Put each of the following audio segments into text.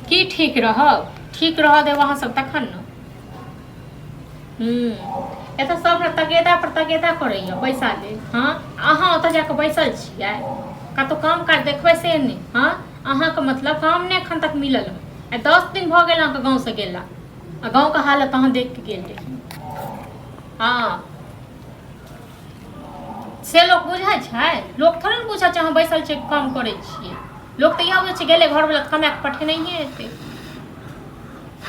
की ठीक रह दे वहाँ सब तखन न एतऽ सब तगेदा पर तगेदा करैया पैसा दे। हाँ अहाँ ओतऽ जाके बैसल छियै कतौ काम काज देखबै से नहीं। हाँ अहाँ के मतलब काम नहीं एखन तक मिलल है। 10 दिन भ गेल अहाँके गाँव से गेला आ गाँव के हालत अहाँ देख के गेल रही। हाँ से लोग बुझै छै, लोग थोड़े ने बुझै छै अहाँ बैसल छै काम करै छियै। लोग तऽ इएह बुझै छै गेले घर वाला कमा के पठेनाइए हेतै।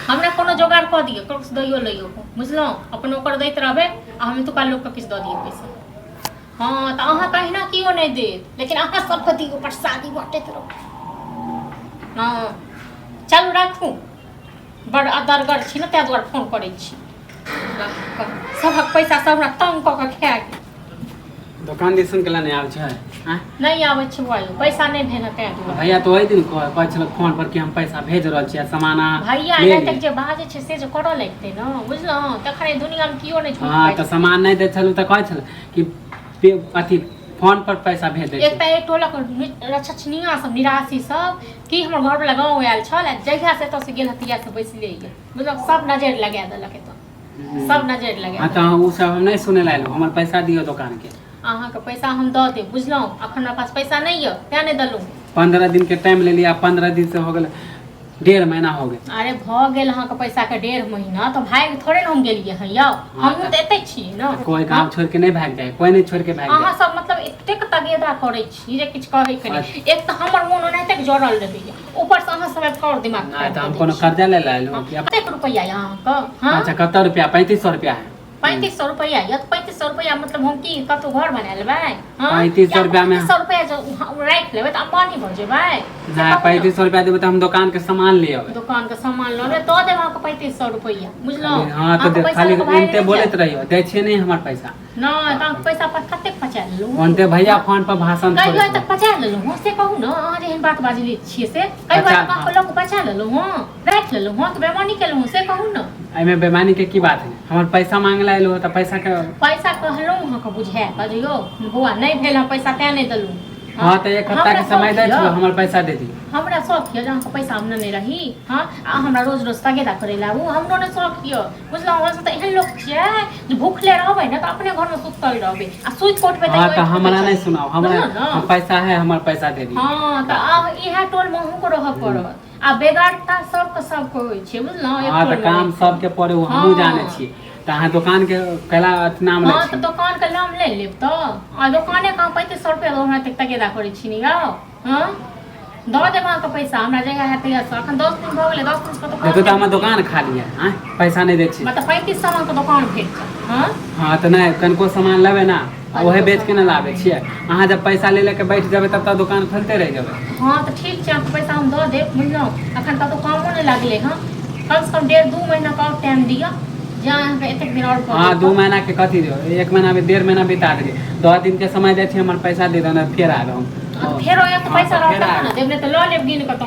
हमरा कोनो जोगाड़ कऽ दियौ ककरो से दैयो लइयो बुझलहुँ अपन ओकर दैत रहबै आ हम एतुका लोकके किछु दऽ दियै पैसा। हाँ तऽ अहाँ कहिना किओ नहि देत लेकिन अहाँ सबके दियौ प्रसादी बाँटैत रहू। हाँ चलू राखू बड़ अदरगर छी ने ताहि दुआरे फोन करै छी। सबक पैसा सब हमरा तंग कऽ के खा गेल। दुकान दिसन के नहीं आवे छै नहीं आवे छै पैसा नहीं भेल ताहि दुआरे। भैया तो ओहि दिन कहै छल फोन पर कि हम पैसा भेज रहल छियै सामान भैया ले तक जे बाजे छै से जे करऽ लगतै न बुझलहुँ तखन दुनिया में कियो नहीं छोड़। हाँ तो सामान नहीं दै छलू तऽ कहै छल कि अथी फोन पर पैसा भेज दे। एक टोलक रछछनिया सब निराशी सब कि हमर घर वाला गाँव आयल छल जहिया से एतऽ से गेल हतिया से बैसले ये मतलब सब नजर लगा देलक एतऽ सब नजर लगा। हाँ तो उ सब हम नहीं सुने लायलू हमर पैसा दियो दुकान के। अहाँ के पैसा हम दऽ देब बुझलहुँ अखन हमरा पास पैसा नहीं है तें नहीं देलहुँ। 15 दिन के टाइम ले लिया 15 दिन से हो गए 1.5 महीना हो गए। अरे भ गेल अहाँ के पैसा के 1.5 महीना तो भाग थोड़े ना हम गेलिए हैं यौ हम तो एते छी न। कोई काम छोड़ के नहीं भाग जाए कोई नहीं छोड़ के भाग जाए। अहाँ सब मतलब एतेक तगेदा करै छी जे किछ कहै के नहीं। एक तो हमर मोन ओनाहिते जड़ल रहैया ऊपर से अहाँ सब और दिमाग ना तो हम कोनो कर्जा ले लायलू कतेक रुपया अहाँ के। हाँ अच्छा कत रुपया 3500 रुपया है। 3500 रुपया या 3500 रुपया मतलब हम की कतौ घर बना लेबै। 3500 रुपया में 3500 रुपया जो राख लेबै त अंबानी भ जेबै। ना 3500 रुपया देबै त हम दुकान के सामान ले आबै। दुकान के सामान ल ले तो देब अहाँ के 3500 रुपया बुझलहुँ। हां तो खाली इनते बोलत रहियो दै छै नहीं हमर पैसा। ना त अहाँ पैसा पर कते पचा लेलु ओनते भैया फोन पर भाषण कई बार तक पचा लेलु हो से कहू न अहाँ जेहन बात बाजले छियै से कई बार तक अहाँ लोग पचा लेलु हो राख लेलु हो त बेमानी केलु से कहू न। एमे बेमानी के की बात है हमर पैसा मांगला एलो त पैसा कहलहुँ अहाँ के बुझाए कहियो बौआ नहीं भेल हम पैसा तें नहीं देलु। हाँ तो एक हफ्ता के समय दे छो हमर पैसा दे दी। हमरा शौक है जहाँ पैसा हम नहीं रही। हाँ हमरा रोज रोज तगेदा करे ला हमरो ने शौक है बुझलहुँ हम तो एहन लोग छियै जे भूखले रहबै न त अपने घर में सुतल रहबै आ सुत कोटबै त। हां त हमरा नहीं सुनाओ हमरा पैसा है हमर पैसा दे दी। हां त आ इहा टोल में हमको रह पड़त आ बेगारता सब को होय छै बुझलहुँ। हां त काम सब के पड़े हमहु जाने छी त अहाँ दुकान के कला नाम ले छी। हां त दुकान के नाम ले लेब त आ दुकाने का 3500 रुपया हमरा तक तगेदा करे छी नि यौ। हां दऽ देब अहाँ के पैसा हमरा जगह है तैयार अखन 10 दिन भ गेलै 10 दिन से देखो त हमर दुकान खाली है हां पैसा नहीं दे छी मतलब 3500 के दुकान भेट। हां हां त नहीं कनको सामान लेबे ना ओहे बेच के ना लावे छियै अहाँ जब पैसा ले लेके बैठ जेबै तब त दुकान खोलते रह जेबै। हां त ठीक छै अहाँ पैसा हम दऽ देब बुझलहुँ अखन त तो कामो नहीं लागले। हां कम से कम 1.5-2 महीना का और टाइम दिया जहाँ एतेक दिन और। हाँ 2 महीना के कथी दियो 1 महीना में 1.5 महीना बिता दे 10 दिन के समय दे छी हमर पैसा दे देना फिर आ हम फेरो एक पैसा रहत न देब ने त ल लेब गिन के।